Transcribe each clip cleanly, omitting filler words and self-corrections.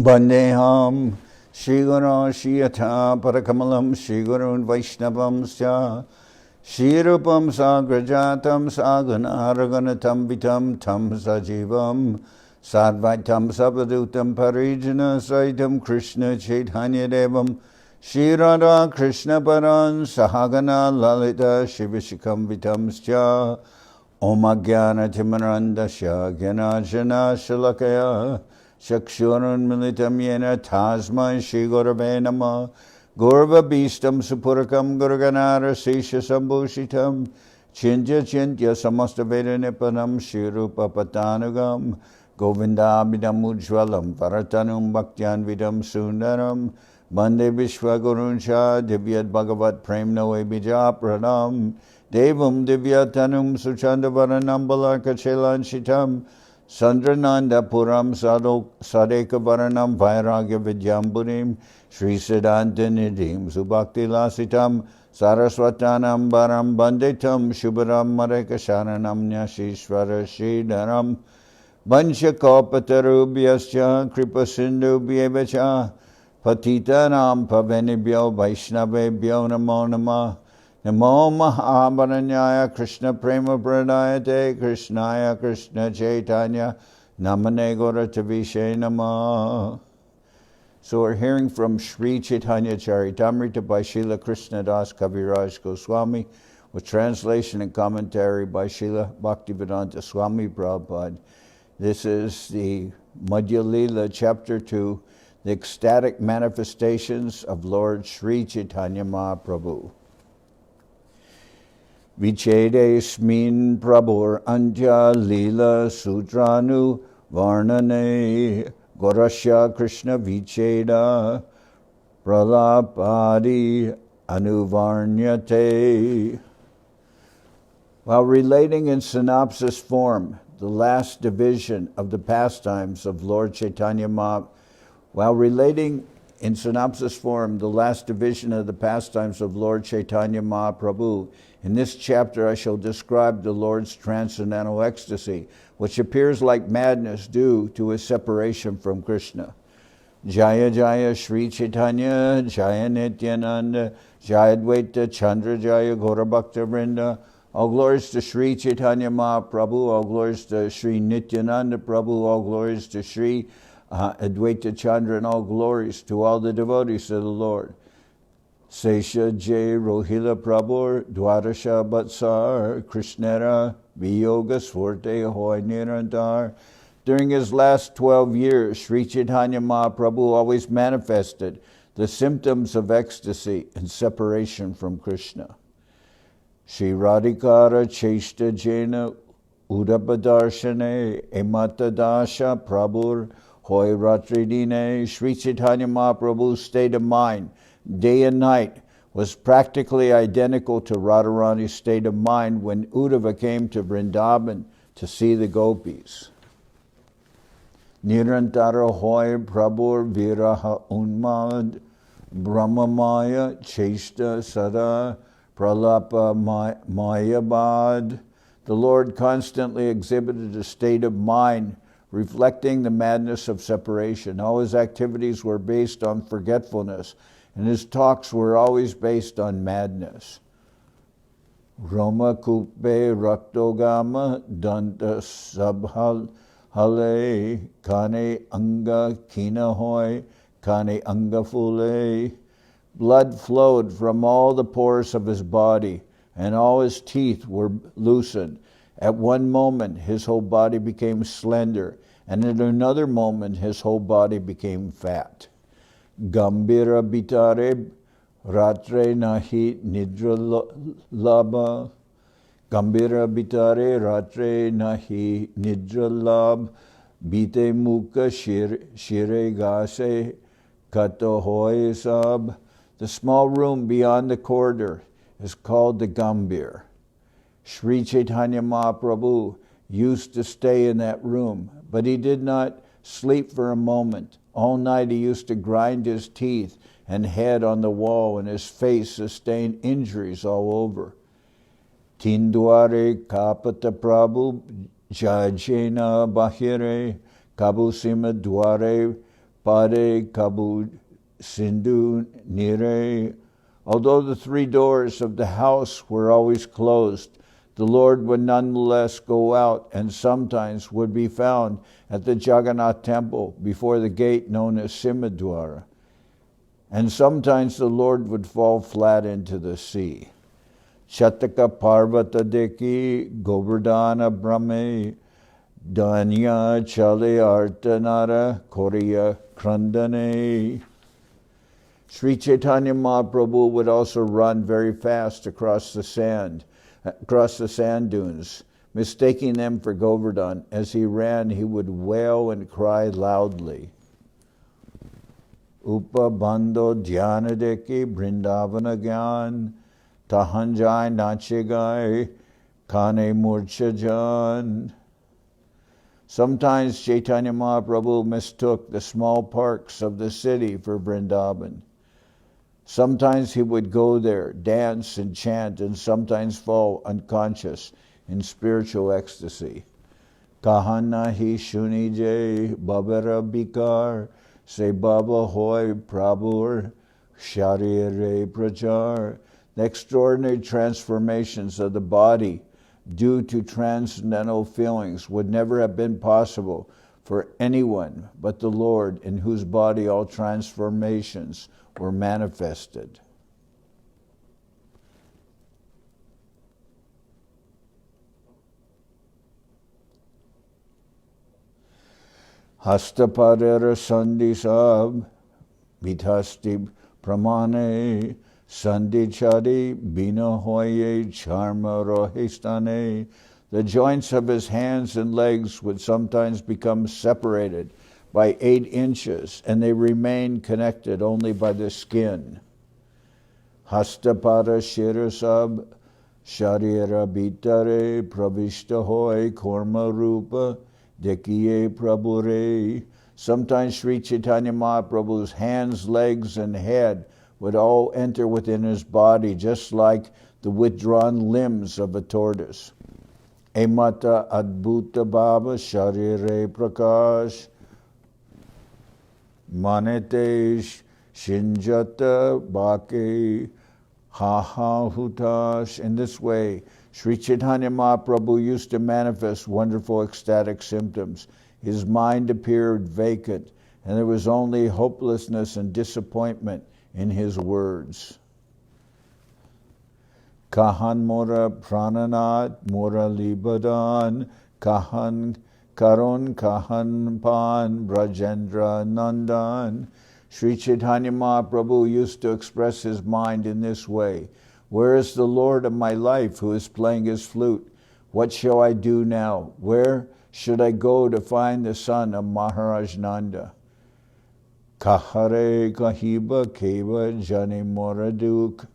Vandeham Shri Guru Shri Yatha Parakamalam Shri Guru Vaishnavam Sya Shri Rupam Sagrajatam Saganaraganatam Vitam Tam Sajivam Sadvaitam Sabadutam Parijana Saitam Krishna Chaitanya Devam Shri Radha Krishna Paran Sahagana Lalita Shivishikam Vitam Sya Om Agyana Timarandasya Gyanajana Shalakaya Shakshurun Militam Yena Tasma Shri Gurave Nama Gurva Bhistam Supurakam Gurganara Sesha Sambhushitam Chintya Chintya Samasta Veda Nipanam Shri Rupa Patanugam Govindabhidam Ujwalam Varatanum Bhaktyan Vidam Sundaram Bande Vishwaguruncha Divyat Bhagavat Premna Bija Pranam Devam Divyatanum Suchandavaranam Balaka Chelan Sandrananda Puram Sadeka Varanam Vairagya Vidyamburim Sri Siddhanta Nidhim Subhakti Lasitam Saraswatanam Baram Banditam Shubharam Mareka Sharanam Nyashishvara Sridharam Vanchakopatarubhyascha Kripa Sindhu Bhyevacha Patitanam Pavenibhyo Vaishnavebhyo Namo Namah Namo Mahabaranyaya Krishna Prema Pradayate Krishnaya Krishna Chaitanya Namane Gauratavishe Namah. So we're hearing from Sri Chaitanya Charitamrita by Srila Krishna das Kaviraj Goswami with translation and commentary by Srila Bhaktivedanta Swami Prabhupada. This is the Madhya-lila Chapter 2, the ecstatic manifestations of Lord Sri Chaitanya Mahaprabhu. Vichedesmin Prabhur Antya-lila Sutranu Varnane Gorasya Krishna Vicheda Pralapadi Anuvarnyate. While relating in synopsis form the last division of the pastimes of Lord Chaitanya Mahaprabhu, in this chapter I shall describe the Lord's transcendental ecstasy, which appears like madness due to his separation from Krishna. Jaya Jaya Sri Chaitanya, Jaya Nityananda, Jaya Dvaita Chandra, Jaya Gaurabhakta Vrinda. All glories to Sri Chaitanya Mahaprabhu, all glories to Sri Nityananda Prabhu, all glories to Sri Advaita Chandra, and all glories to all the devotees of the Lord. Sesha Jay Rohila Prabhu, Dwadasha Batsar, Krishnera, Viyoga Swarte Hoy Nirandar. During his last 12 years, Sri Chaitanya Mahaprabhu always manifested the symptoms of ecstasy and separation from Krishna. Shri Radhikara Cheshta Jena Udapadarshane Ematadasha Prabhur Hoy Ratridine. Sri Chaitanya Mahaprabhu's state of mind, day and night, was practically identical to Radharani's state of mind when Uddhava came to Vrindavan to see the gopis. Nirantara hoy Prabhur Viraha Unmad Brahmamaya Cheshta Sada Pralapa Mayabad. The Lord constantly exhibited a state of mind reflecting the madness of separation. All his activities were based on forgetfulness, and his talks were always based on madness. Roma Kupe Raktogama Danta Sabhal Hale Kane Anga Kinahoy Kane Anga Fule. Blood flowed from all the pores of his body, and all his teeth were loosened. At one moment, his whole body became slender, and at another moment, his whole body became fat. Gambira bitare ratre nahi nidra labha. Gambira bitare ratre nahi nidra labh. Bite mukha shire gase kato hoy sab. The small room beyond the corridor is called the Gambir. Sri Chaitanya Mahaprabhu used to stay in that room, but he did not sleep for a moment. All night he used to grind his teeth and head on the wall, and his face sustained injuries all over. Tindware kapata Prabhu jajena bahire kabusima dware Pade Kabud Sindhu Nire. Although the 3 doors of the house were always closed, the Lord would nonetheless go out and sometimes would be found at the Jagannath temple before the gate known as Simhadwara. And sometimes the Lord would fall flat into the sea. Chataka Parvata Deki Govardhana Brahme Danya Chale Artanara Korea Krandane. Sri Chaitanya Mahaprabhu would also run very fast across the sand dunes, mistaking them for Govardhan. As he ran, he would wail and cry loudly. Upa Bando Dhyanadeki Brindavana Gyan Tahanjai Nachigai Kane Murchajan. Sometimes Chaitanya Mahaprabhu mistook the small parks of the city for Vrindavan. Sometimes he would go there, dance and chant, and sometimes fall unconscious in spiritual ecstasy. Kahana hi shunije babara bikar se baba hoy prabhur sharire prachar. The extraordinary transformations of the body due to transcendental feelings would never have been possible for anyone but the Lord, in whose body all transformations were manifested. Hastapadera sandisab bithasti pramane sandichadi bina hoye charma rohistane. The joints of his hands and legs would sometimes become separated by 8 inches, and they remain connected only by the skin. Hastapada shirasab sharira bitare pravishta hoy korma rupa dekiye prabhure. Sometimes Sri Chaitanya Mahaprabhu's hands, legs, and head would all enter within his body, just like the withdrawn limbs of a tortoise. Emata adbhuta bhava sharire prakash manetesh shinjata bhake ha hutash. In this way, Sri Chaitanya Mahaprabhu used to manifest wonderful ecstatic symptoms. His mind appeared vacant, and there was only hopelessness and disappointment in his words. Kahan mora prananat mora libadan kahan karon kahan pan brajendra nandan. Sri Chaitanya Mahaprabhu used to express his mind in this way. Where is the Lord of my life who is playing his flute? What shall I do now? Where should I go to find the son of Maharaj Nanda? Kahare kahiba keva jane moraduk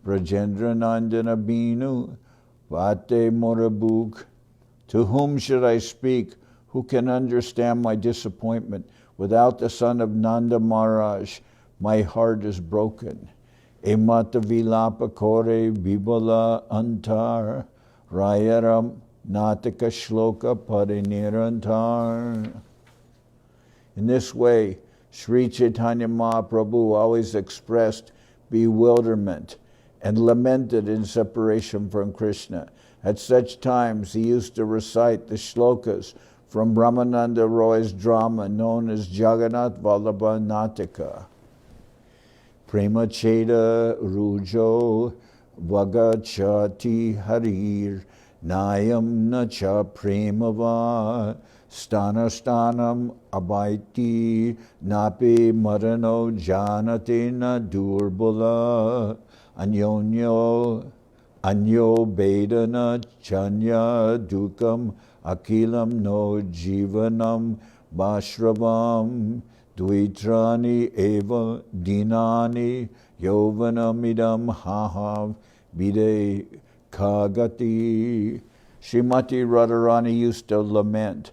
Brajendra Nandana Binu Vate Morabuk. To whom should I speak? Who can understand my disappointment? Without the son of Nanda Maharaj, my heart is broken. Emata vilapa kore vibala antar rayaram nataka shloka parinirantar. In this way, Sri Chaitanya Mahaprabhu always expressed bewilderment and lamented in separation from Krishna. At such times, he used to recite the shlokas from Brahmananda Roy's drama known as Jagannath Vallabha Natika. Prema Cheda Rujo Vagachati Harir Nayam Nacha Premava Stana Stanam Abaiti Napi Marano Janate Na Durbala Anyo Bedana Chanya Dukam Akilam No Jivanam Bashravam Dvitrani Eva Dinani Yovanamidam Hahav Bide Kagati. Srimati Radharani used to lament,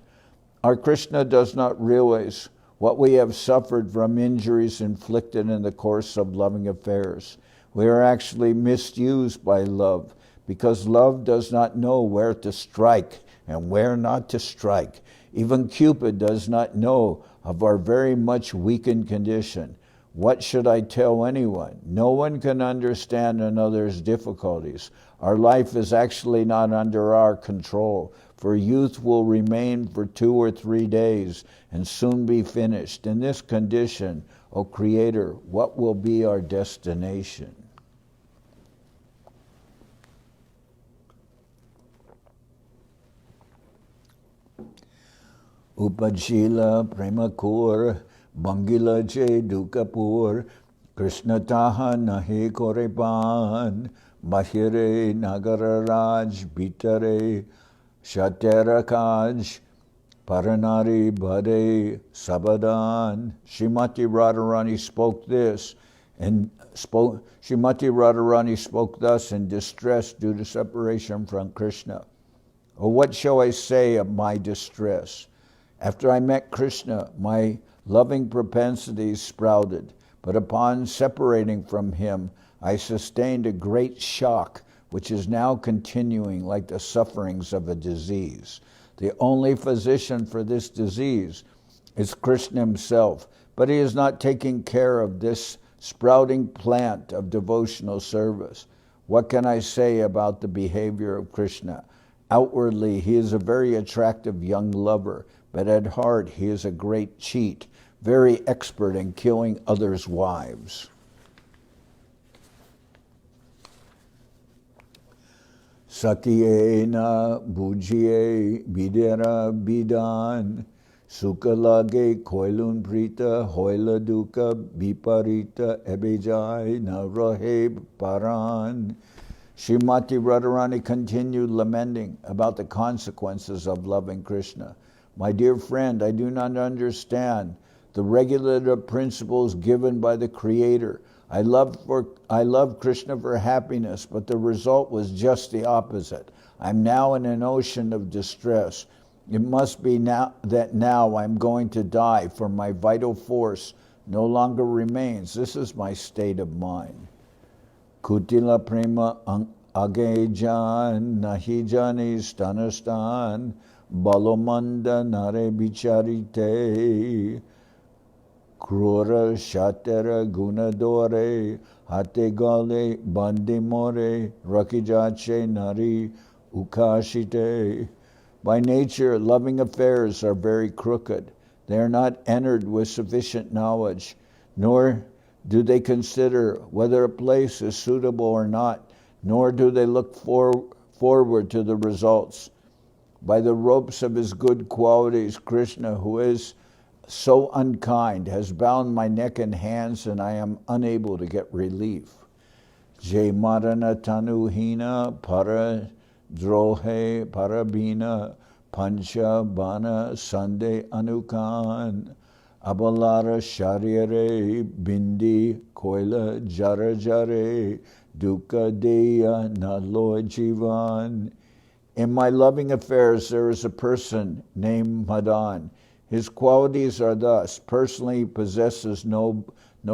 our Krishna does not realize what we have suffered from injuries inflicted in the course of loving affairs. We are actually misused by love, because love does not know where to strike and where not to strike. Even Cupid does not know of our very much weakened condition. What should I tell anyone? No one can understand another's difficulties. Our life is actually not under our control, for youth will remain for 2 or 3 days and soon be finished. In this condition, O Creator, what will be our destination? Upajila Premakur Bangila Je Dukapur Krishna Taha Nahe Korepan Bahire Nagararaj Bitare Shaterakaj Paranari Bhade Sabadan. Srimati Radharani spoke this and Srimati Radharani spoke thus in distress due to separation from Krishna. Oh, what shall I say of my distress? After I met Krishna, my loving propensities sprouted, but upon separating from him, I sustained a great shock, which is now continuing like the sufferings of a disease. The only physician for this disease is Krishna himself, but he is not taking care of this sprouting plant of devotional service. What can I say about the behavior of Krishna? Outwardly, he is a very attractive young lover, but at heart he is a great cheat, very expert in killing others' wives. Satyena bujye bidera bidan, sukalage koilun prita hoila duka biparita ebejai narahe paran. Srimati Radharani continued lamenting about the consequences of loving Krishna. My dear friend, I do not understand the regulative principles given by the Creator. I love Krishna for happiness, but the result was just the opposite. I'm now in an ocean of distress. It must be now I'm going to die, for my vital force no longer remains. This is my state of mind. Kutila prema agejan nahijani stanastan balomanda nare bicharite krura shatera gunadore hategale bandimore rakijache nari ukashite. By nature, loving affairs are very crooked. They are not entered with sufficient knowledge, nor do they consider whether a place is suitable or not, nor do they look forward to the results. By the ropes of his good qualities, Krishna, who is so unkind, has bound my neck and hands, and I am unable to get relief. Jai Marana Tanuhina Para Drohe Parabina Pancha Bana Sande Anukan Abalara Sharire Bindi Koila Jara Jare Dukkha Deya Nalo Jivan. In my loving affairs there is a person named Madan. His qualities are thus: personally he possesses no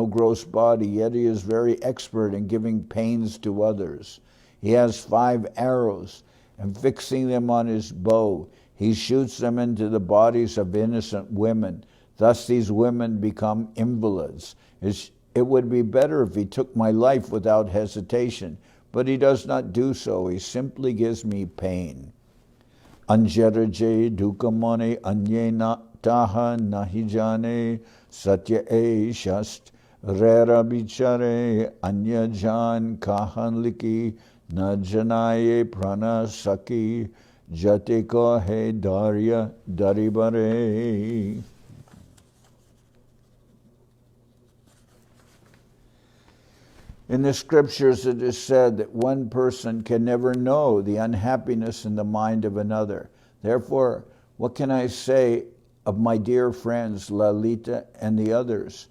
gross body, yet he is very expert in giving pains to others. He has 5 arrows, and fixing them on his bow, he shoots them into the bodies of innocent women. Thus these women become invalids. It would be better if he took my life without hesitation, but he does not do so. He simply gives me pain. Anjaraje dukamane anye taha nahijane satya e shast rera bichare anya jan kahan liki na janaye prana saki jate ko he darya daribare. In the scriptures it is said that one person can never know the unhappiness in the mind of another. Therefore, what can I say of my dear friends Lalita and the others?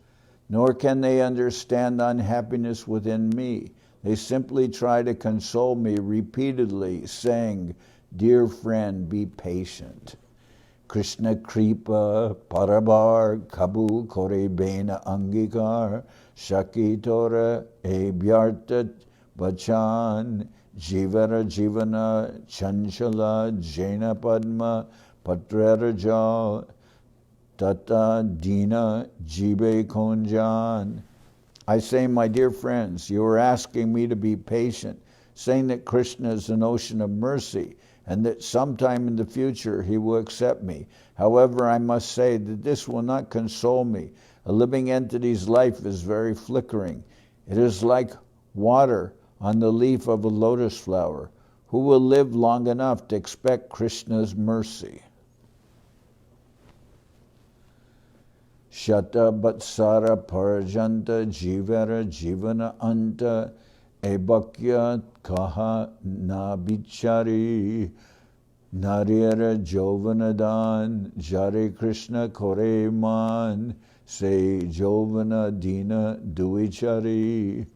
Nor can they understand unhappiness within me. They simply try to console me repeatedly, saying, "Dear friend, be patient." Krishna Kripa Parabar Kabu Kore Bena Angikar Shaki Tora Ebyartat Bachan Jivara Jivana Chanchala Jaina Padma Patraraja tata dina jibe konjan. I say, my dear friends, you are asking me to be patient, saying that Krishna is an ocean of mercy, and that sometime in the future he will accept me. However, I must say that this will not console me. A living entity's life is very flickering. It is like water on the leaf of a lotus flower. Who will live long enough to expect Krishna's mercy? Shata Batsara Parajanta Jivara Jivana Anta Ebakya Kaha Nabichari Narira Jovanadan Jare Krishna Kore Man Se Jovana Dina Duichari.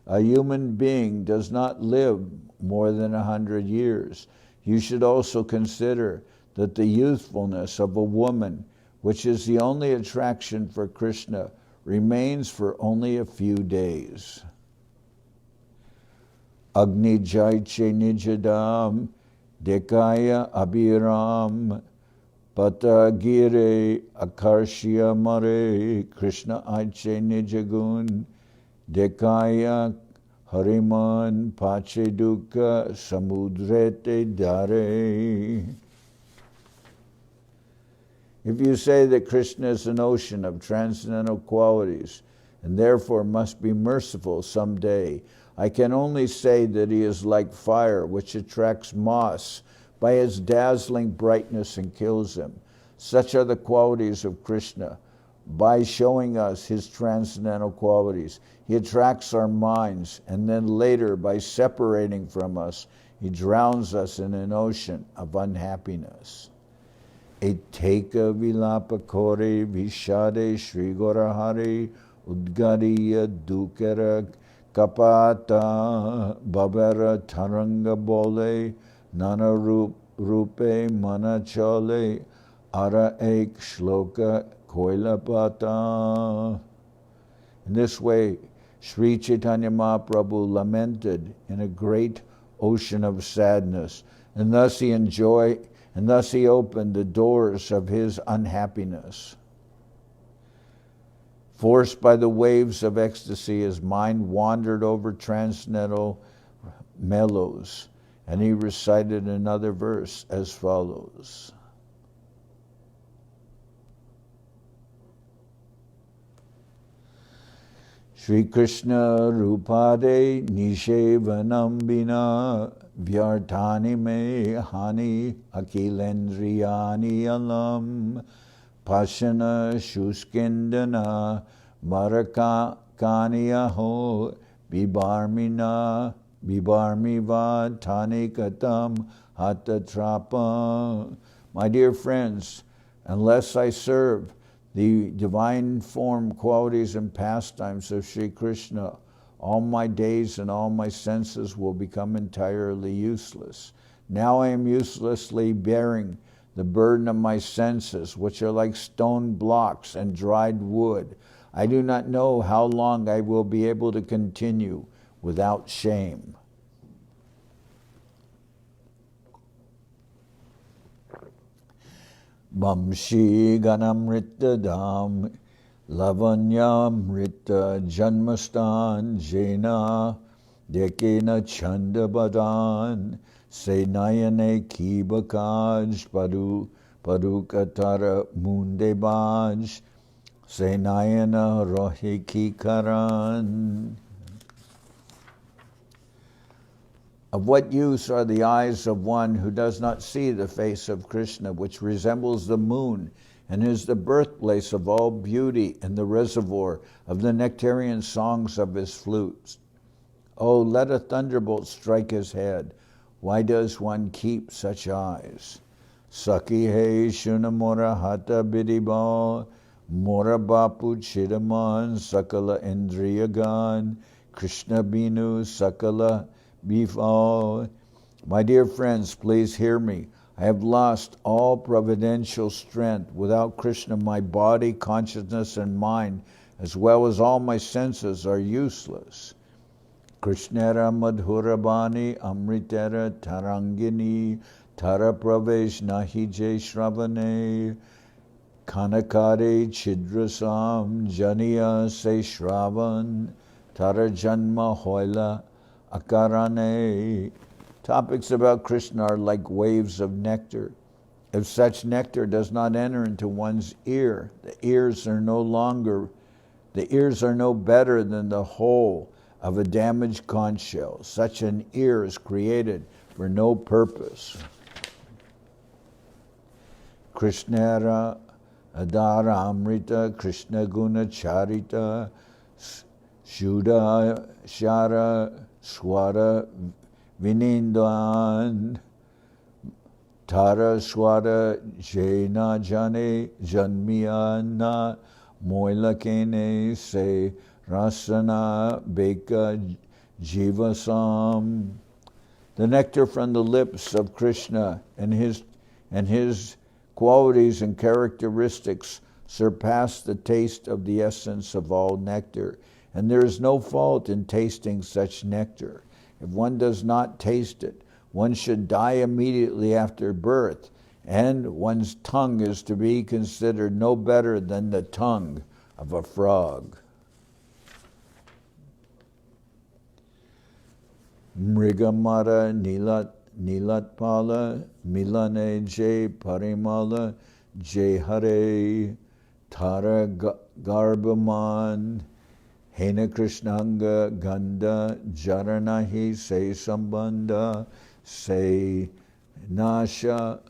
A human being does not live more than 100 years. You should also consider that the youthfulness of a woman, which is the only attraction for Krishna, remains for only a few days. Agni Jaiche Nijadam Dekaya Abhiram Patagire Akarshya Mare Krishna Aiche Nijagun Dekaya Hariman Pache Dukkha Samudrete Dare. If you say that Krishna is an ocean of transcendental qualities and therefore must be merciful someday, I can only say that he is like fire which attracts moths by its dazzling brightness and kills them. Such are the qualities of Krishna. By showing us his transcendental qualities, he attracts our minds, and then later, by separating from us, he drowns us in an ocean of unhappiness. Eteka vilapa kore vishade Shri Gorahari Udgariya Dukera Kapata Babara Taranga Bole Nana Rupe Manachole Ara Ek Shloka Koilapata. In this way, Sri Chaitanya Mahaprabhu lamented in a great ocean of sadness, and thus he opened the doors of his unhappiness. Forced by the waves of ecstasy, his mind wandered over transcendental mellows, and he recited another verse as follows. Shri Krishna Rupade Nishevanam Bina Vyartani Me Hani Akilendriyani Alam Pashana Shuskindana Maraka Kaniyaho Bibarmina Bibarmiva Tanikatam Hatatrapa. My dear friends, unless I serve the divine form, qualities, and pastimes of Sri Krishna, all my days and all my senses will become entirely useless. Now I am uselessly bearing the burden of my senses, which are like stone blocks and dried wood. I do not know how long I will be able to continue without shame. Bamshi Ganamrita Dham Lavanyamrita Janmastan Jena Dekena Chandabadan Senayane Kibakaj Padukatara Mundebaj Senayana Rohikikaran. Of what use are the eyes of one who does not see the face of Krishna, which resembles the moon and is the birthplace of all beauty and the reservoir of the nectarian songs of his flutes? Oh, let a thunderbolt strike his head. Why does one keep such eyes? Saki he shunamora hata bidiba mora bapu chidaman sakala indriyagan Krishna binu sakala befall. My dear friends, please hear me. I have lost all providential strength. Without Krishna, my body, consciousness, and mind, as well as all my senses, are useless. Krishnera madhurabani amritera tarangini tara pravesh nahi jay shravane Kanakare Chidrasam Janiya Se Shravan Tara Janma Hoila Akarane. Topics about Krishna are like waves of nectar. If such nectar does not enter into one's ear, the ears are no better than the hole of a damaged conch shell. Such an ear is created for no purpose. Krishnara Adaramrita Krishna Guna Charita Shuddha Shara Swara Vinindan Tara Swara Jaina Jane Janmiyana Moilakene Se Rasana Beka Jivasam. The nectar from the lips of Krishna and his qualities and characteristics surpass the taste of the essence of all nectar, and there is no fault in tasting such nectar. If one does not taste it, one should die immediately after birth, and one's tongue is to be considered no better than the tongue of a frog. Mrigamara Nilatpala Milane Jay Parimala Jay Hare Tara Garbaman Hena Krishnanga Ganda Jaranahi Se Sambandha Se Nasha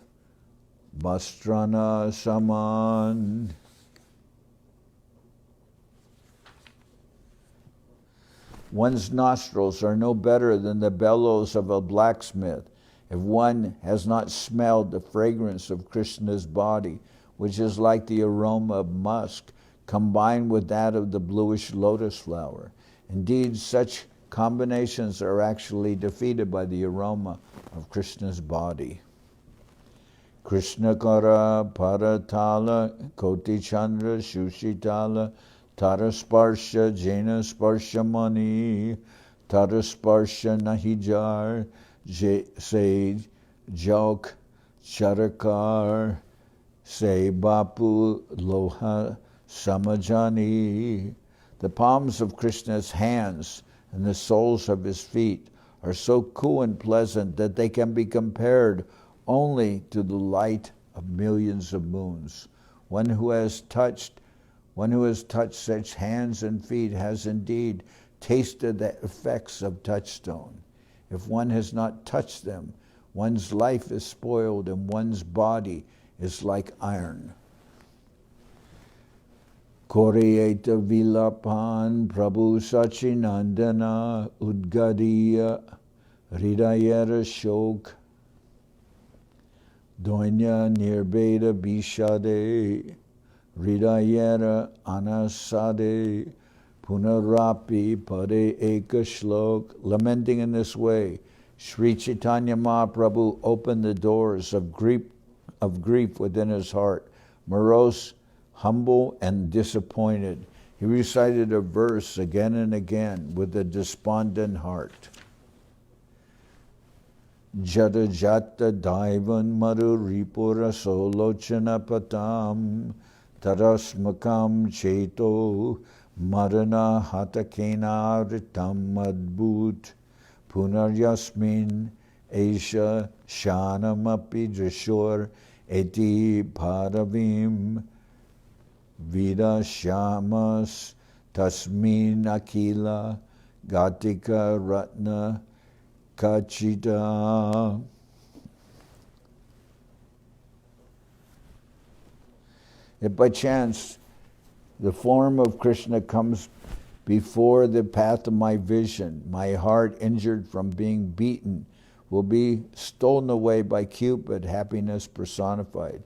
Bastrana Saman. One's nostrils are no better than the bellows of a blacksmith if one has not smelled the fragrance of Krishna's body, which is like the aroma of musk combined with that of the bluish lotus flower. Indeed, such combinations are actually defeated by the aroma of Krishna's body. Krishna Kara Paratala Koti Chandra Shushitala Tarasparsha Jena Sparshamani Tarasparsha Nahijar Se Jok Charakar Se Bapu Loha Samajani. The palms of Krishna's hands and the soles of his feet are so cool and pleasant that they can be compared only to the light of millions of moons. One who has touched such hands and feet has indeed tasted the effects of touchstone. If one has not touched them, one's life is spoiled and one's body is like iron. Koreyeta Vilapan Prabhu Sachinandana Udgadiya Hridayera Shok Donya Nirbeda Bishade Hridayera Anasade Punarapi Pade Eka Shlok. Lamenting in this way, Sri Chaitanya Mahaprabhu opened the doors of grief within his heart. Morose, humble, and disappointed, he recited a verse again and again with a despondent heart. Jada Jata Daivan Maru Ripura Solochana Patam Tarasmakam Cheto Marana Hatakena Ritam Madbut Punaryasmin Aisha Shanamapi Drishor Eti Paravim Vida Shamas Tasmin Akila Gatika Ratna Kachita. If by chance the form of Krishna comes before the path of my vision, my heart, injured from being beaten, will be stolen away by Cupid, happiness personified.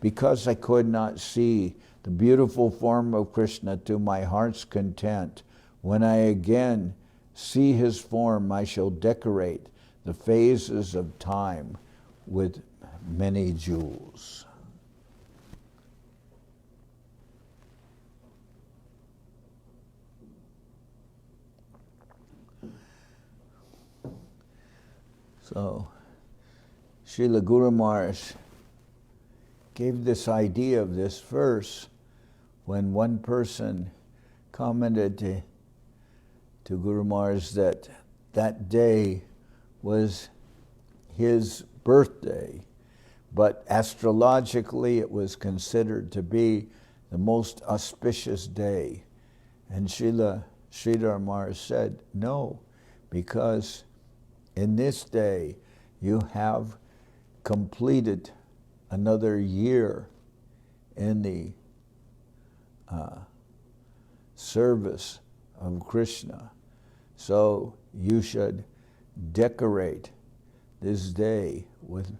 Because I could not see the beautiful form of Krishna to my heart's content, when I again see his form, I shall decorate the phases of time with many jewels. So, Srila Guru Maharaj gave this idea of this verse when one person commented to Guru Maharaj that that day was his birthday, but astrologically it was considered to be the most auspicious day. And Sridhar Maharaj said, no, because in this day you have completed another year in the service of Krishna. So you should decorate this day with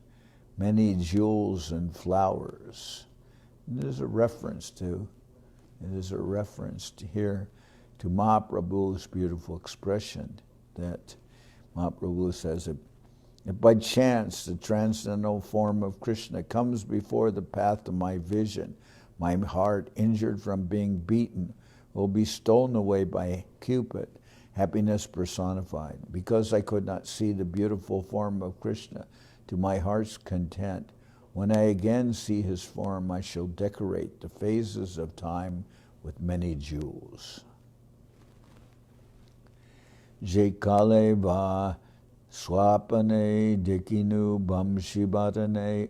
many jewels and flowers. And there's a reference to here to Mahaprabhu's beautiful expression that Mahaprabhu says, if by chance the transcendental form of Krishna comes before the path of my vision, my heart, injured from being beaten, will be stolen away by Cupid, happiness personified. Because I could not see the beautiful form of Krishna to my heart's content, when I again see his form, I shall decorate the phases of time with many jewels. Jekale va swapane dikinu bamshibatane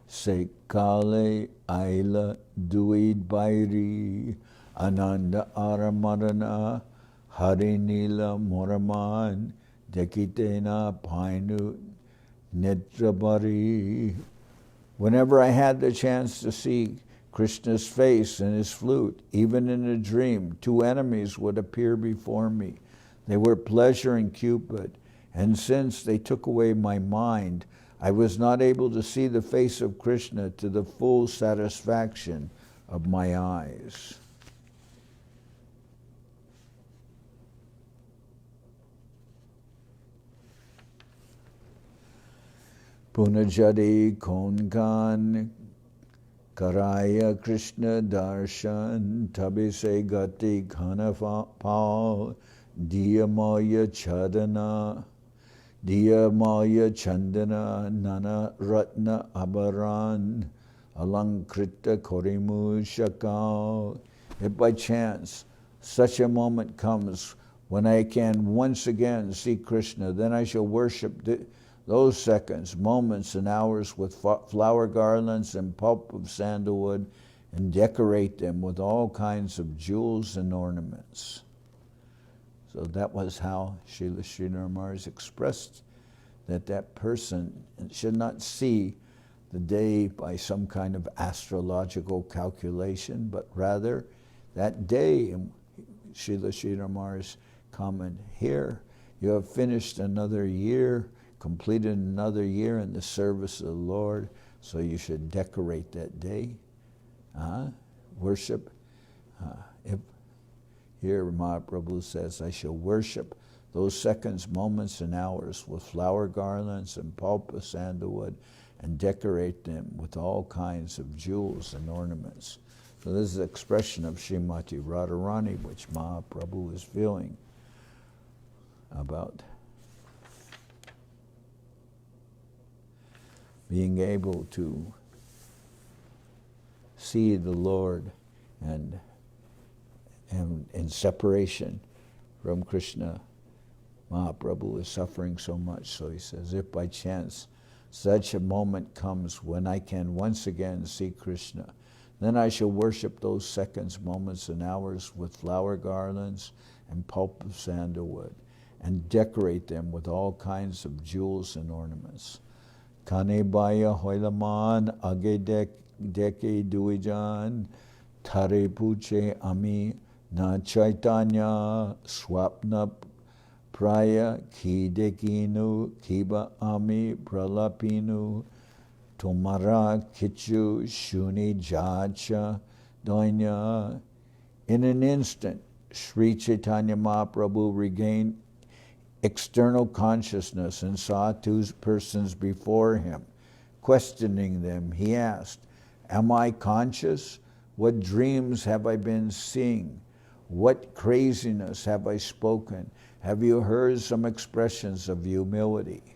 sekale aila duid bairi ananda aramadana harinila moraman dekitena painu netrabari. Whenever I had the chance to see Krishna's face and his flute, even in a dream, two enemies would appear before me. They were pleasure and Cupid, and since they took away my mind, I was not able to see the face of Krishna to the full satisfaction of my eyes. Punajadi Konkan Karaya Krishna Darshan Tabise Gati Ghanapal Diyamaya Chadana Diyamaya Chandana Nana Ratna Abaran Alankrita Korimu Shakal. If by chance such a moment comes when I can once again see Krishna, then I shall worship those seconds, moments, and hours with flower garlands and pulp of sandalwood and decorate them with all kinds of jewels and ornaments. So that was how Srila Sridhar Maharaj expressed that person should not see the day by some kind of astrological calculation, but rather that day, Srila Sridhar Maharaj comment, here you have finished another year, completed another year in the service of the Lord, so you should decorate that day, worship. Here Mahaprabhu says, I shall worship those seconds, moments, and hours with flower garlands and pulp of sandalwood and decorate them with all kinds of jewels and ornaments. So this is the expression of Srimati Radharani, which Mahaprabhu is feeling about being able to see the Lord and in separation from Krishna. Mahaprabhu is suffering so much, so he says, if by chance such a moment comes when I can once again see Krishna, then I shall worship those seconds, moments, and hours with flower garlands and pulp of sandalwood, and decorate them with all kinds of jewels and ornaments. Kane baya hoilaman age deke duijan thare puche ami na Chaitanya swapna praya ki dekinu kiba ami pralapinu tomara kichu shuni jacha doinya. In an instant, Sri Chaitanya Mahaprabhu regained external consciousness and saw two persons before him. Questioning them, he asked, am I conscious? What dreams have I been seeing? What craziness have I spoken? Have you heard some expressions of humility?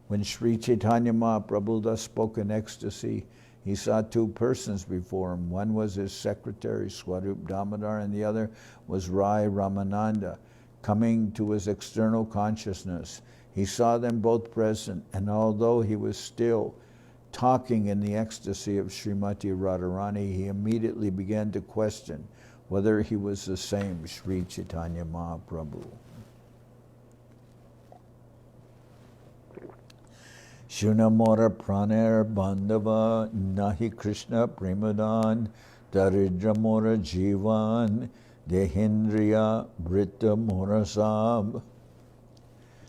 When Sri Chaitanya Mahaprabhu thus spoke in ecstasy, he saw two persons before him. One was his secretary, Swarup Damodar, and the other was Rai Ramananda. Coming to his external consciousness, he saw them both present, and although he was still talking in the ecstasy of Srimati Radharani, he immediately began to question whether he was the same Sri Chaitanya Mahaprabhu. Shunamora praner bandava nahi Krishna premadan daridramora jivan dehindriya britta morasab.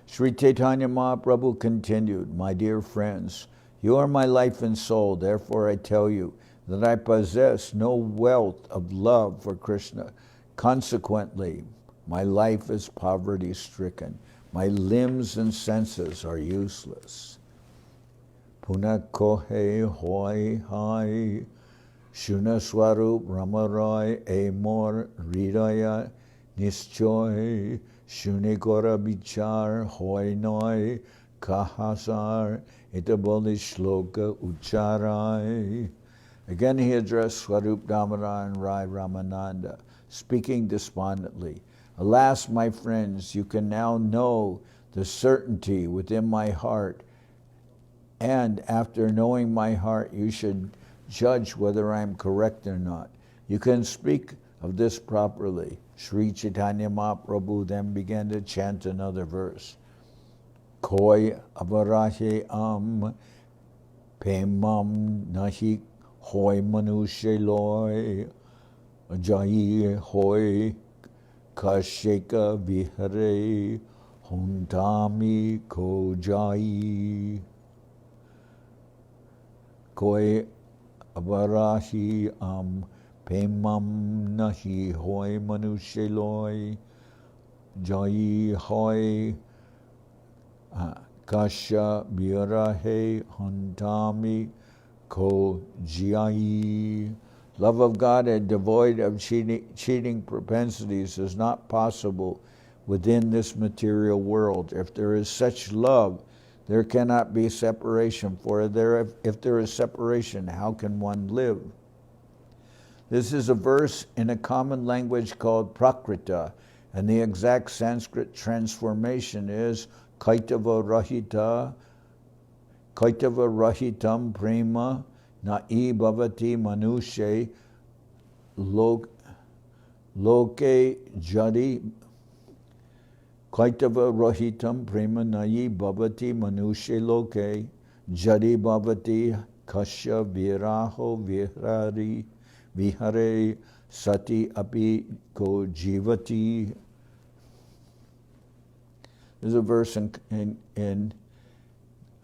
Sri Chaitanya Mahaprabhu continued, "My dear friends, you are my life and soul, therefore I tell you that I possess no wealth of love for Krishna. Consequently, my life is poverty-stricken. My limbs and senses are useless." Puna kohe hoi hai, shuna swarup ramarai amor hridaya nischoy, shunigora bichar hoi noi kahasar itaboli shloka ucharai. Again he addressed Swarup Damodar and Rai Ramananda, speaking despondently. "Alas, my friends, you can now know the certainty within my heart, and after knowing my heart, you should judge whether I am correct or not. You can speak of this properly." Sri Chaitanya Mahaprabhu then began to chant another verse. Koi avarahe pemam nahi hoi manushe loy, jai hoi kasheka vihare huntami ko jai. Koi avarahi pemam nahi hoi manushe loy, jai hoi kasha birahe hantami ko jai. Love of God and devoid of cheating propensities is not possible within this material world. If there is such love, there cannot be separation. For if there is separation, how can one live? This is a verse in a common language called Prakrita, and the exact Sanskrit transformation is Kaitava rahitam prema na'i bhavati manushe loke jadi. Kaitava rahitam prema na'i bhavati manushe loke jadi bhavati kasya viraho vihare sati api ko jivati. There's a verse in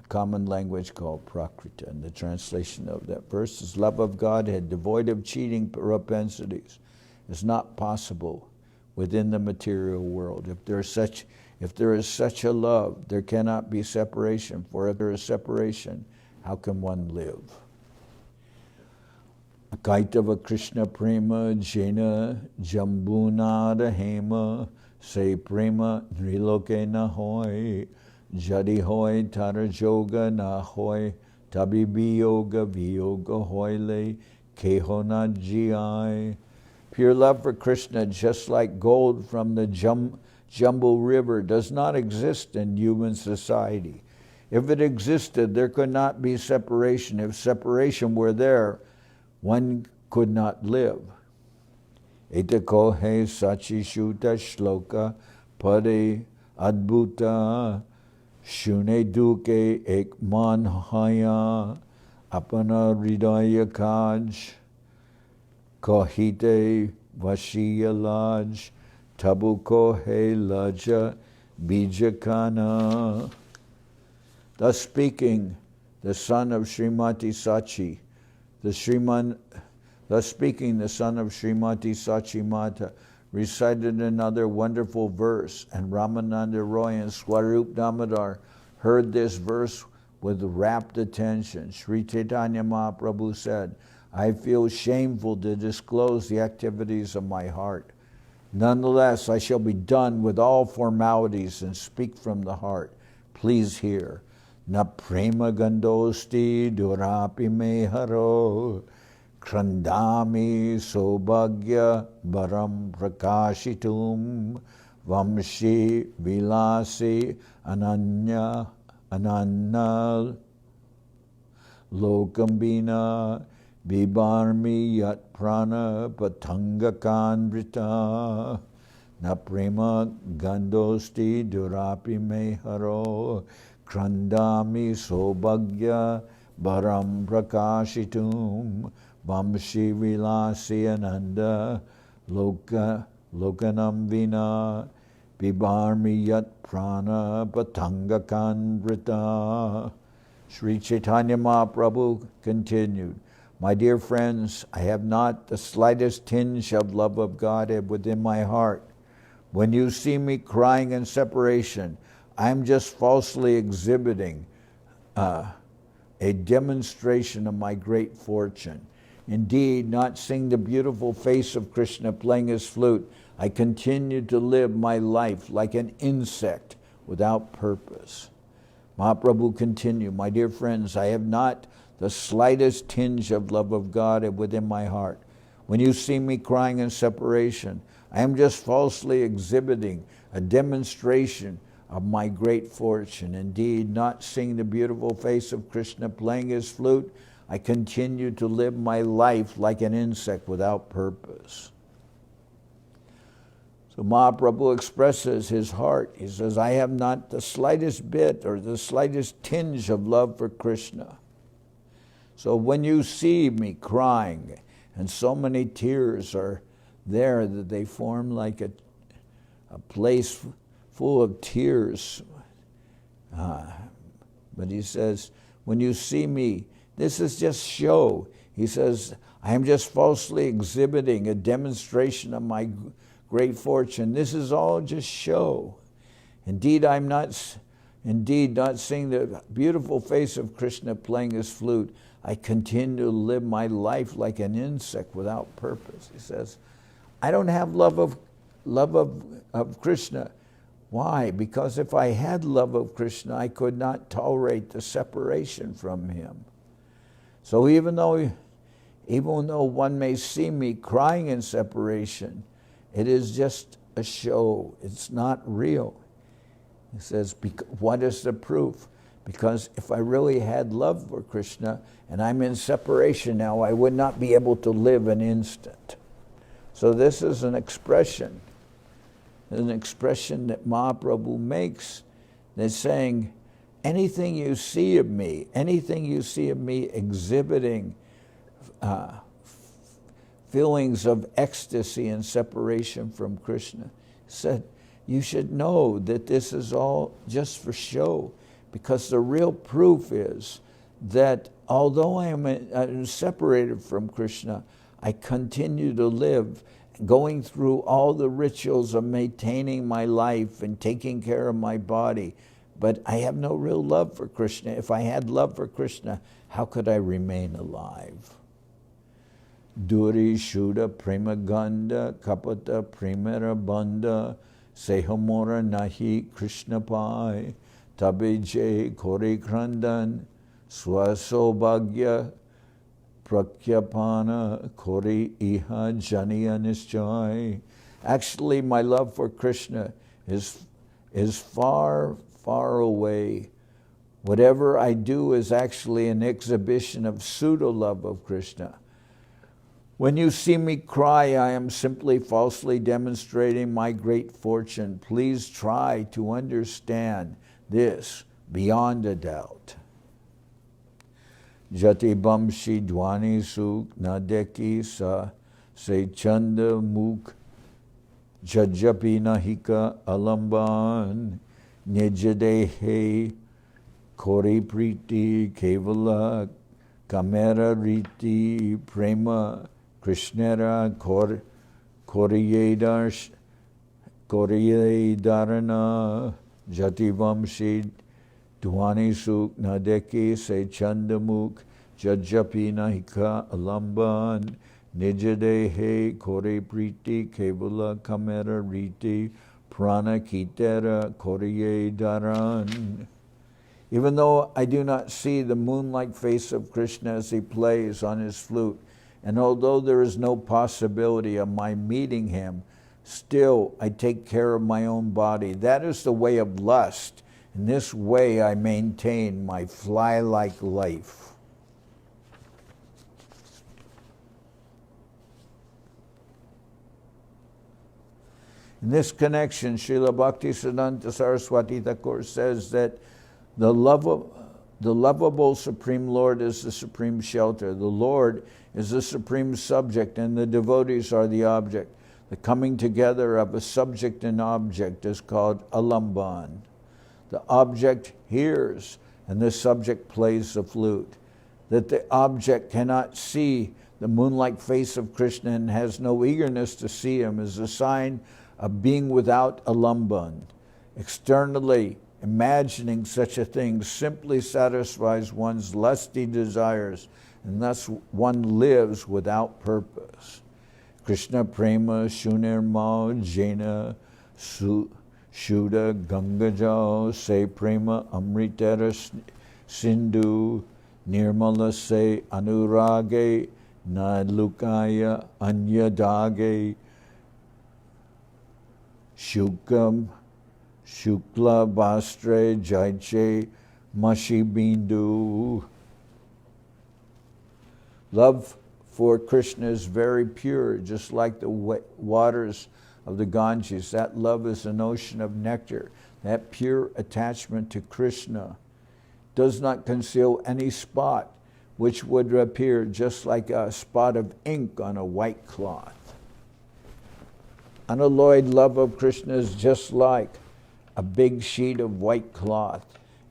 common language called Prakrita, and the translation of that verse is, "Love of Godhead, devoid of cheating propensities, is not possible within the material world. If there is such a love, there cannot be separation. For if there is separation, how can one live?" Kaitava Krishna prema jena jambunada hema se prema nriloke na hoy jadi hoy tarajoga na hoy tabibi yoga viyoga hoyle kehona ji. Pure love for Krishna, just like gold from the Jumbo River, does not exist in human society. If it existed, there could not be separation. If separation were there, one could not live. Etako he sachi shuta shloka pade adbhuta shune duke ek man haya apana hridaya kaj kohite vashiya laj tabuko he laja bijakana. Thus speaking, the son of Srimati Sachi, Thus speaking, the son of Srimati Sachi Mata recited another wonderful verse, and Ramananda Roy and Swarup Damodar heard this verse with rapt attention. Sri Chaitanya Mahaprabhu said, "I feel shameful to disclose the activities of my heart. Nonetheless, I shall be done with all formalities and speak from the heart. Please hear. na prema gandosti durapi me haro, krandami sobhagya baram prakashitum, vamshi vilasi ananya lokambina bibarmi yat prana patanga kanvrita, na prema gandosti durapi me haro, krandami sobhagya baram prakashitum, vamshi vilasi ananda lokanam vina bibarmi yat prana patanga kanvrita. Sri Chaitanya Mahaprabhu continued, my dear friends, I have not the slightest tinge of love of God within my heart. When you see me crying in separation, I am just falsely exhibiting a demonstration of my great fortune. Indeed, not seeing the beautiful face of Krishna playing his flute, I continue to live my life like an insect without purpose. Mahaprabhu continued, my dear friends, I have not the slightest tinge of love of God within my heart. When you see me crying in separation, I am just falsely exhibiting a demonstration of my great fortune. Indeed, not seeing the beautiful face of Krishna playing his flute, I continue to live my life like an insect without purpose. So Mahaprabhu expresses his heart. He says, I have not the slightest bit or the slightest tinge of love for Krishna. So when you see me crying, and so many tears are there that they form like a place full of tears. But he says, when you see me, this is just show. He says, I am just falsely exhibiting a demonstration of my great fortune. This is all just show. Indeed, not seeing the beautiful face of Krishna playing his flute, I continue to live my life like an insect without purpose. He says, I don't have love of Krishna. Why? Because if I had love of Krishna, I could not tolerate the separation from him. So even though one may see me crying in separation, it is just a show. It's not real. He says, what is the proof? Because if I really had love for Krishna and I'm in separation now, I would not be able to live an instant. So this is an expression that Mahaprabhu makes. They're saying, anything you see of me exhibiting feelings of ecstasy and separation from Krishna, said, you should know that this is all just for show, because the real proof is that although I am separated from Krishna, I continue to live, going through all the rituals of maintaining my life and taking care of my body, but I have no real love for Krishna. If I had love for Krishna, how could I remain alive? Duri Shuddha Prema Ganda Kapata Premera Banda Sehamora Nahi Krishna Pai Tabe Jai Kori Krandan Swasobhagya Prakyapana Kori Iha Janiya Nischai. Actually, my love for Krishna is far, far away. Whatever I do is actually an exhibition of pseudo-love of Krishna. When you see me cry, I am simply falsely demonstrating my great fortune. Please try to understand this beyond a doubt. Jati bamshi dwani suk nadeki sa se chanda muk jajapi nahika alamban nijadehe kori priti kevala kamera riti prema Krishnera Koriyedarana Jativamshi Dwani Suk Nadeki Se Chandamuk Jajapi Nahika Alamban Nijadehe Kori Priti Kevala Kamera Riti Prana Kitera Koriyedaran. Even though I do not see the moon-like face of Krishna as he plays on his flute, and although there is no possibility of my meeting him, still I take care of my own body. That is the way of lust. In this way I maintain my fly-like life. In this connection, Srila Bhaktisiddhanta Saraswati Thakur says that the lovable Supreme Lord is the supreme shelter. The Lord is the supreme subject, and the devotees are the object. The coming together of a subject and object is called alamban. The object hears, and the subject plays the flute. That the object cannot see the moon-like face of Krishna and has no eagerness to see him is a sign of being without alamban. Externally, imagining such a thing simply satisfies one's lusty desires, and thus one lives without purpose. Krishna prema shunirma jena shuddha gangajal se prema amritera sindhu nirmala se anurage nadlukaya anyadage shukam shukla bastre jaiche mashibindu. Love for Krishna is very pure, just like the waters of the Ganges. That love is an ocean of nectar. That pure attachment to Krishna does not conceal any spot, which would appear just like a spot of ink on a white cloth. Unalloyed love of Krishna is just like a big sheet of white cloth.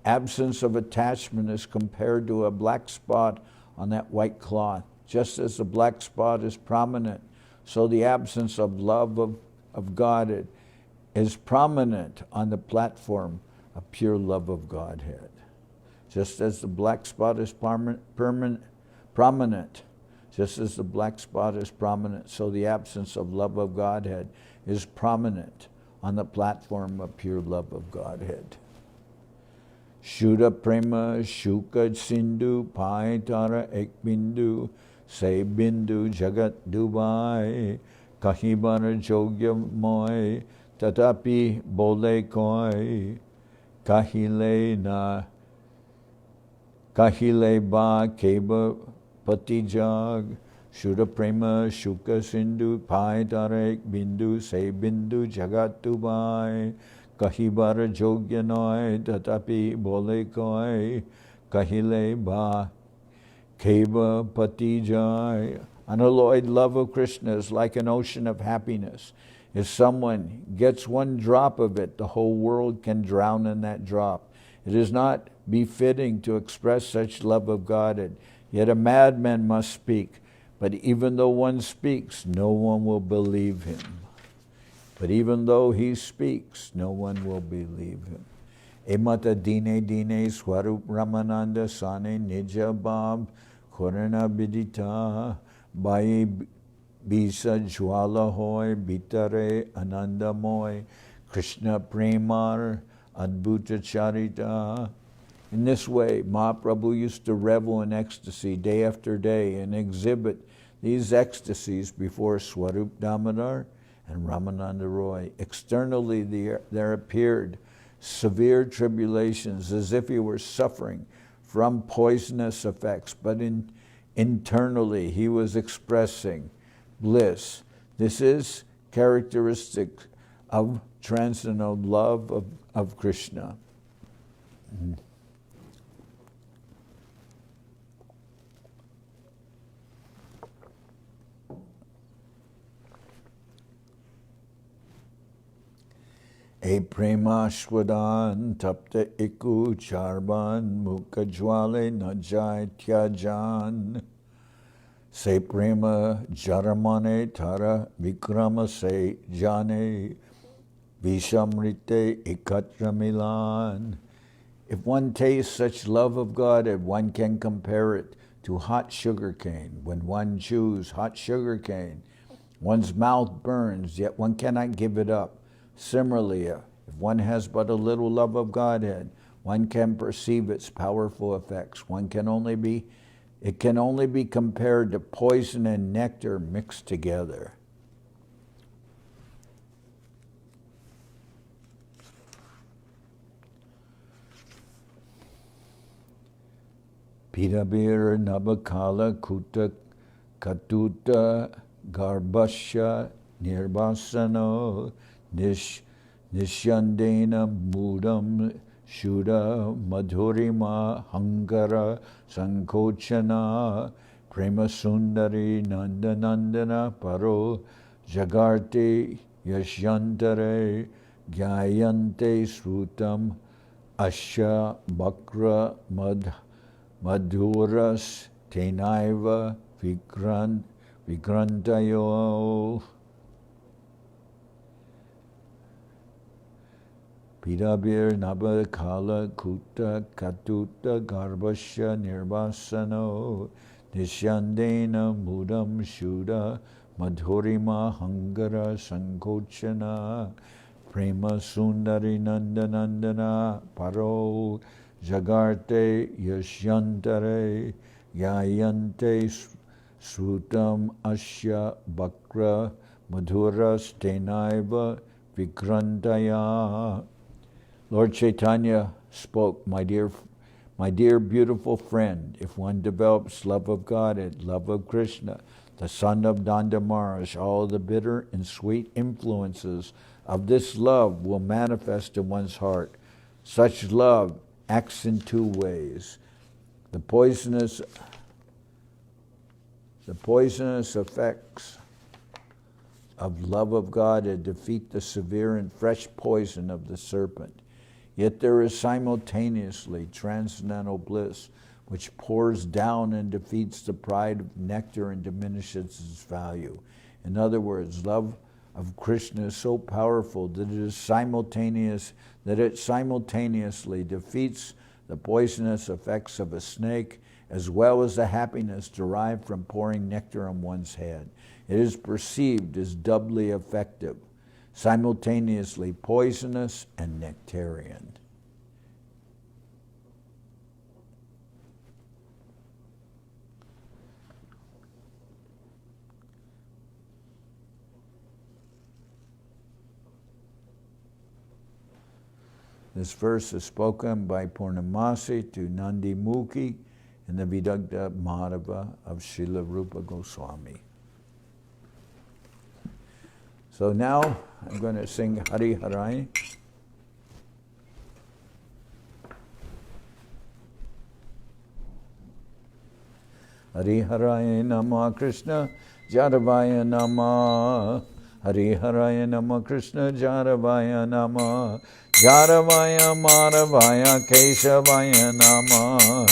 Absence of attachment is compared to a black spot on that white cloth. Just as the black spot is prominent, so the absence of love of God is prominent on the platform of pure love of Godhead. Just as the black spot is prominent, just as the black spot is prominent, so the absence of love of Godhead is prominent on the platform of pure love of Godhead. Shuddha prema shuka sindhu paitara ek bindu se bindu jagat dubai kahibara jogya moy tatapi bole koi kahile ba keba patijag Shuddha prema shuka sindhu paitara ek bindu se bindu jagat dubai kahibara jogya noy tatapi bole koi kahile ba keva patijai. Unalloyed love of Krishna is like an ocean of happiness. If someone gets one drop of it, the whole world can drown in that drop. It is not befitting to express such love of Godhead. Yet a madman must speak. But even though one speaks, no one will believe him. But even though he speaks, no one will believe him. Emata dine dine swarup ramananda sane nija bab korana bidita bai bisa jwala hoy bitare ananda moy Krishna premar adbhuta charita. In this way, Mahaprabhu used to revel in ecstasy day after day and exhibit these ecstasies before Swarup Damodar and Ramananda Roy. Externally, there appeared severe tribulations as if he were suffering from poisonous effects, but internally he was expressing bliss. This is characteristic of transcendental love of Krishna. E premashwadan tapta iku charban mukha jwale najai tyajan se prema jaramane tara vikrama se jane vishamrite ikatra milan. If one tastes such love of God, one can compare it to hot sugar cane. When one chews hot sugar cane, one's mouth burns, yet one cannot give it up. Similarly, if one has but a little love of Godhead, one can perceive its powerful effects. It can only be compared to poison and nectar mixed together. Pidabir Nabakala Kuta Katuta Garbhasya Nirbasano Nishyandena Mudam Shuddha Madhurima Hangara Sankochana Prema Sundari Nandanandana Paro Jagarte Yashyantare Gyayante Srutam Asya Bakra Madhuras Tenaiva Vigrantayo Pidabir Nabakala Kuta Katuta Garbhasya Nirbasano Nishyandena Mudam Shuddha Madhurima Hangara Sankochana Prema Sundari Nandanandana Paro Jagarte Yashyantare Yayante Srutam Asya Bakra Madhuras Tenaiva Vigrantaya. Lord Chaitanya spoke, my dear beautiful friend, if one develops love of God and love of Krishna, the son of Nanda Maharaj, all the bitter and sweet influences of this love will manifest in one's heart. Such love acts in two ways. The poisonous effects of love of God defeat the severe and fresh poison of the serpent. Yet there is simultaneously transcendental bliss, which pours down and defeats the pride of nectar and diminishes its value. In other words, love of Krishna is so powerful that it simultaneously defeats the poisonous effects of a snake, as well as the happiness derived from pouring nectar on one's head. It is perceived as doubly effective, simultaneously poisonous and nectarian. This verse is spoken by Purnamasi to Nandi Mukhi in the Vidagdha Madhava of Srila Rupa Goswami. So now I'm going to sing Hari Harai. Hari Harai Nama Krishna Jadavaya Nama. Hari Harai Nama Krishna Jadavaya Nama. Jadavaya Madhavaya Keshavaya Nama.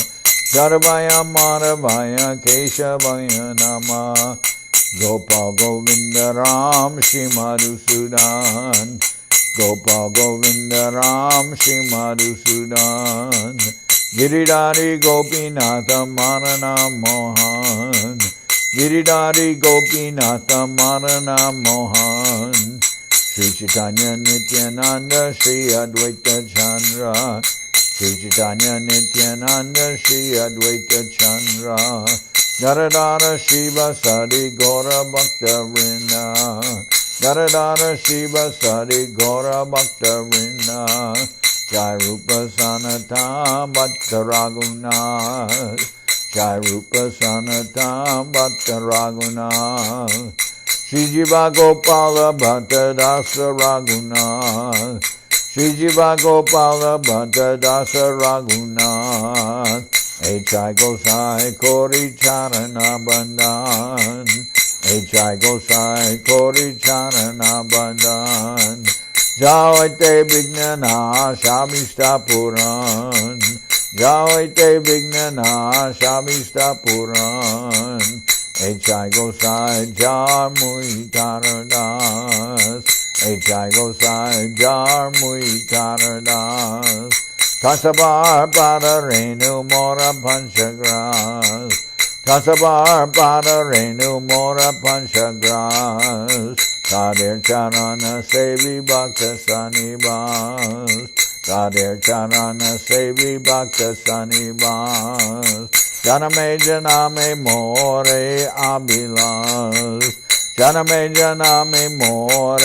Jadavaya Madhavaya Keshavaya Nama. Gopal Govinda Ram Shri Madhusudan. Gopal Govinda Ram Shri Madhusudan. Giridhari Gopinatha Marana Mohan. Giridhari Gopinatha Marana Mohan. Sri Chaitanya Nityananda Sri Advaita Chandra. Sri Chaitanya Nityananda Sri Advaita Chandra. Naradara Shiva Sadi Gora Bhakta Vrinda. Naradara Shiva Sadi Gora Bhakta Vrinda. Jai Rupa Sanata Bhatta Raghunath. Jai Rupa Sanata Bhatta Raghunath. Shri Jiva Gopala Bhatta Dasa Raghunath. Shri Jiva Gopala Bhatta Dasa Raghunath. Echai Gosai Kori Charana Bandhan. Echai Gosai Kori Charana Bandhan. Jaoite Vignana Shamishta Puran. Jaoite Vignana Shamishta Puran. Echai Gosai Jar Mui Taradas. Echai Gosai Jar Mui Taradas. Kasabar Pada Renu Mora Panchagras. Kasabar Pada Renu Mora Panchagras. Kadir Charana Sevi Bhakta Sanibas. Radhe Charana Sevi Bhakta Sanibas, Janame Janame More Abhilas, Janame Janame More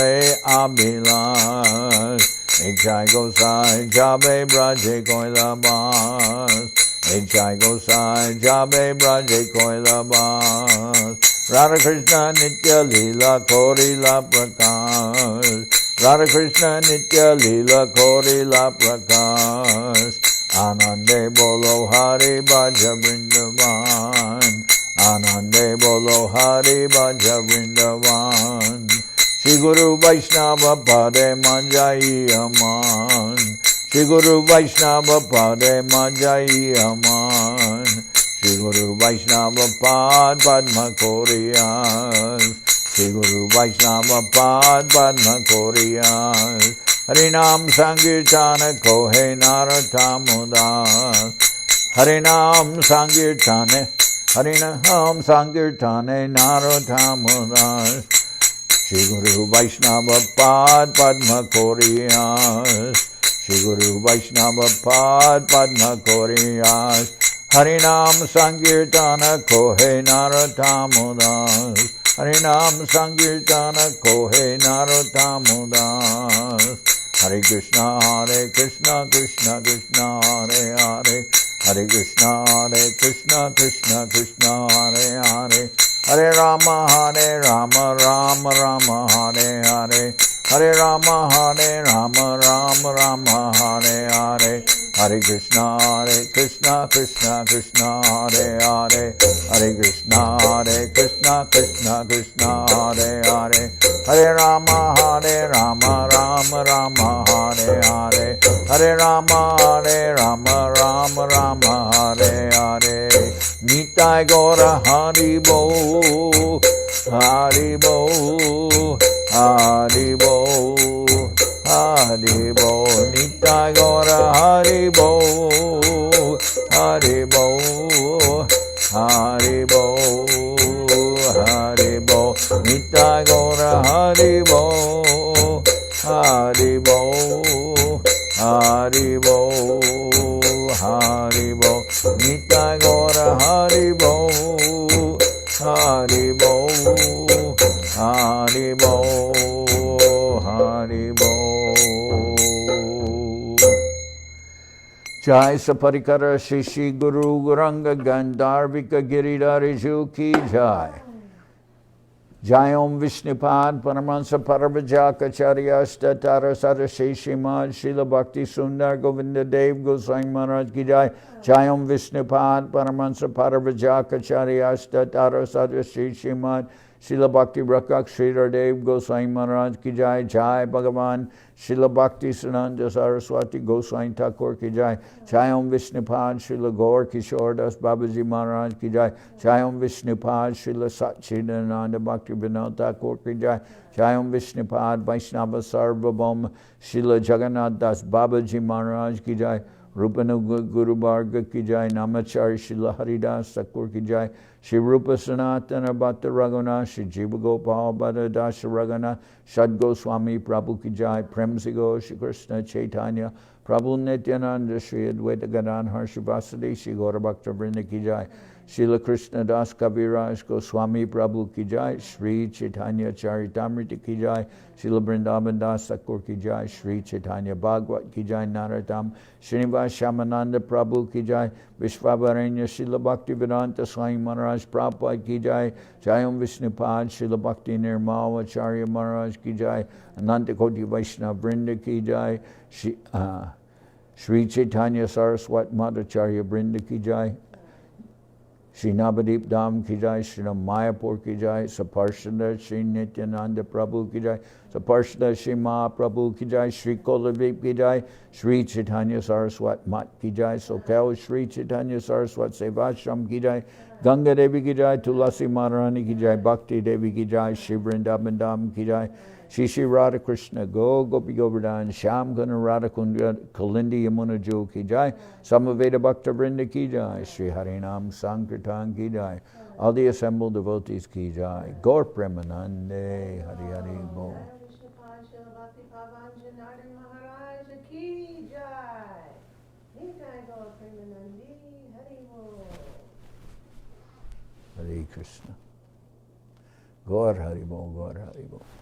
Abhilas, Nichai Gosai Jabe Braje Koilabas, Nichai Gosai Jabe Braje Koilabas, Radha Krishna Nitya-lila Korila Prakash, Radha Krishna Nitya-lila Korila Prakash, Anande Bolo Hari Bhaja Vrindavan, Anande Bolo Hari Bhaja Vrindavan, Shri Guru Vaishnava Pade Manjai Aman, Shri Guru Vaishnava Pade Manjai Aman, Shri Guru Vaishnava Pad Padma Koriyas, Shri Guru Vaishnava Pad Padma Koriyas, Harinam Sankirtana Kohe Naratamudas, Harinam Sankirtane, Harinam Sankirtane Naratamudas, Shri Guru Vaishnava Pad Padma Koriyas, Shri Guru Vaishnava Pad Padma Koriyas, Harinam Sankirtana Kohe Naratamudas, Harinam Sankirtana Kohe Naratamudas, Hare Krishna Krishna Krishna Hare Hare, Hare Krishna Krishna Krishna Hare Hare, Hare Rama Rama Rama Hare Hare, Hare Rama Rama Hare Hare, Hare Krishna Krishna Krishna Hare Hare, Hare Krishna Krishna Krishna Hare Hare, Hare Rama Rama Rama Hare Hare, Hare Rama Rama Hare Hare, Nitai Gora Hari Bo, Hari Bo, Hari Bo, Hari Bo, Nitai Gora Hari Bo, Hari Bo, Hari Bo, Hari Bo, Nitai Gora Hari Bo, Hari Bo, Hari Bo, Hari Bo, Nitai Gora Hari Bo, Hari Bo, Hari Bo, Hari Bo. Jai Saparikara Shishi Guru Guranga Gandharvika Giridhari Ki Jai. Jai Om Vishnupad Paramahansa Paravajakacharya Statara Saraseshimad Srila Bhakti Sundar Govinda Dev Goswami Maharaj Ki Jai. Jai Om Vishnupad Paramahansa Paravajakacharya Statara Saraseshimad Srila Bhakti Rakak Sridhar Dev Goswami Maharaj Ki Jai. Jai Bhagavan Srila Bhakti Siddhanta Saraswati Goswami Thakur Ki Jai. Jai Om Vishnupad Srila Gaur Kishore Das Babaji Maharaj Ki Jai. Jai Om Vishnupad Srila Satchidananda Bhakti Vinod Thakur Ki Jai. Jai Om Vishnupad Vaishnava Sarvabhauma Srila Jagannath Das Babaji Maharaj Ki Jai. Rupanu Guru Bharga Ki Jai. Namachari Srila Haridas Thakur Ki Jai. Shri Rupa Sanatana Bhatta Raghunath, Shri Jiva Gopal Bhatta Dasa Raghunath, Shad Goswami Prabhu Ki Jai, Premsigo, Shri Krishna Chaitanya, Prabhu Nityananda, Shri Advaita Gadadhar Shivasadi, Shri Gaura Bhakta Vrinda Ki Jai, Srila Krishna das Kaviraj, Goswami Prabhu Ki Jai, Shri Chaitanya Charitamrita Ki Jai, Srila Vrindavan Das Thakur Ki Jai, Shri Chaitanya Bhagwat Ki Jai, Narottam, Srinivas Shamananda Prabhu Ki Jai, Vishvavaranya Srila Bhakti Vedanta Swami Maharaj Prabhupada Ki Jai, Jai Om Vishnupad Srila Bhakti Nirmal Acharya Maharaj Ki Jai, Ananta Koti Vaishnava Vrinda Ki Jai, Shri Chaitanya Saraswat Madhacharya Vrinda Ki Jai, Shri Navadip Dham Ki Jai, Shri Mayapur Ki Jai, Saparshada Shri Nityananda Prabhu Ki Jai, Saparshada Shri Mahaprabhu Ki Jai, Shri Kolavip Ki Jai, Shri Chaitanya Saraswat Mat Ki Jai, Soquel Shri Chaitanya Saraswat Seva Ashram Ki Jai, Ganga Devi Ki Jai, Tulasi Maharani Ki Jai, Bhakti Devi Ki Jai, Shri Vrindavan Dham Ki Jai, Shri Shri Radha Krishna Gopi Govardhan Sham Guna Radha Kalindi Yamuna Jo Ki Jai, Samaveda Bhakta Vrinda Ki Jai, Shri Harinam Sankirtan Ki Jai, all the assembled devotees Ki Jai, Gaur Premanande Hari Hari Bo. Srila Bhakti Pavan Janardan Maharaj ki jai. Nitai Gaur Premanandi Hari Bol. Hare Krishna. Gaur Hari Bol, Gaur Hari Bol.